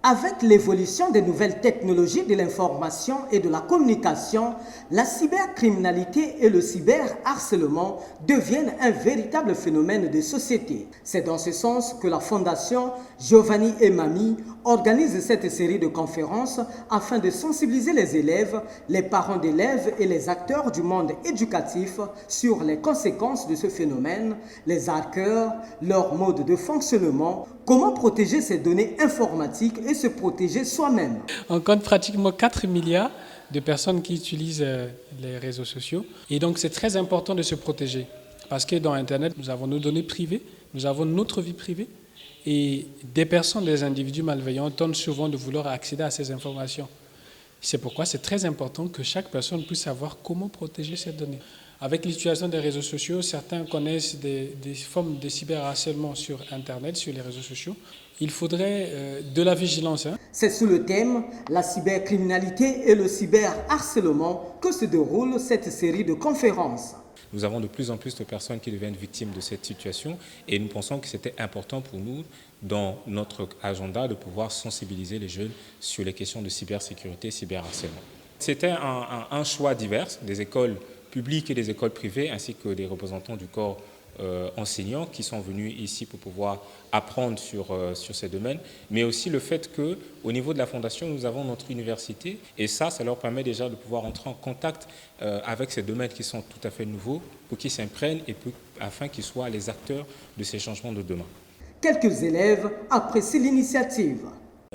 Avec l'évolution des nouvelles technologies de l'information et de la communication, la cybercriminalité et le cyberharcèlement deviennent un véritable phénomène de société. C'est dans ce sens que la Fondation Giovanni et Mamie organise cette série de conférences afin de sensibiliser les élèves, les parents d'élèves et les acteurs du monde éducatif sur les conséquences de ce phénomène, les hackers, leur mode de fonctionnement, comment protéger ces données informatiques et se protéger soi-même. On compte pratiquement 4 milliards de personnes qui utilisent les réseaux sociaux. Et donc, c'est très important de se protéger. Parce que dans Internet, nous avons nos données privées, nous avons notre vie privée. Et des personnes, des individus malveillants tentent souvent de vouloir accéder à ces informations. C'est pourquoi c'est très important que chaque personne puisse savoir comment protéger ces données. Avec l'utilisation des réseaux sociaux, certains connaissent des formes de cyberharcèlement sur Internet, sur les réseaux sociaux. Il faudrait de la vigilance. C'est sous le thème « La cybercriminalité et le cyberharcèlement » que se déroule cette série de conférences. Nous avons de plus en plus de personnes qui deviennent victimes de cette situation et nous pensons que c'était important pour nous, dans notre agenda, de pouvoir sensibiliser les jeunes sur les questions de cybersécurité et cyberharcèlement. C'était un choix divers des écoles publiques et des écoles privées ainsi que des représentants du corps enseignants qui sont venus ici pour pouvoir apprendre sur ces domaines, mais aussi le fait qu'au niveau de la Fondation, nous avons notre université et ça leur permet déjà de pouvoir entrer en contact avec ces domaines qui sont tout à fait nouveaux pour qu'ils s'imprègnent et afin qu'ils soient les acteurs de ces changements de demain. Quelques élèves apprécient l'initiative.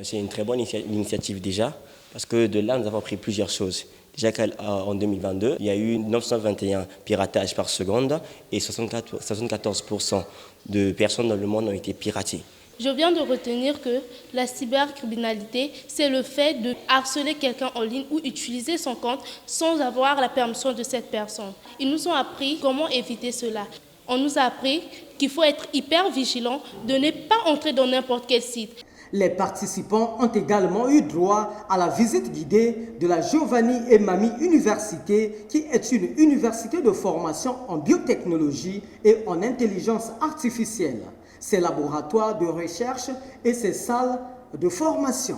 C'est une très bonne initiative déjà, parce que de là, nous avons appris plusieurs choses. Déjà qu'en 2022, il y a eu 921 piratages par seconde et 74% de personnes dans le monde ont été piratées. Je viens de retenir que la cybercriminalité, c'est le fait de harceler quelqu'un en ligne ou utiliser son compte sans avoir la permission de cette personne. Ils nous ont appris comment éviter cela. On nous a appris qu'il faut être hyper vigilant, de ne pas entrer dans n'importe quel site. Les participants ont également eu droit à la visite guidée de la Giovanni et Mamie Université, qui est une université de formation en biotechnologie et en intelligence artificielle. Ses laboratoires de recherche et ses salles de formation.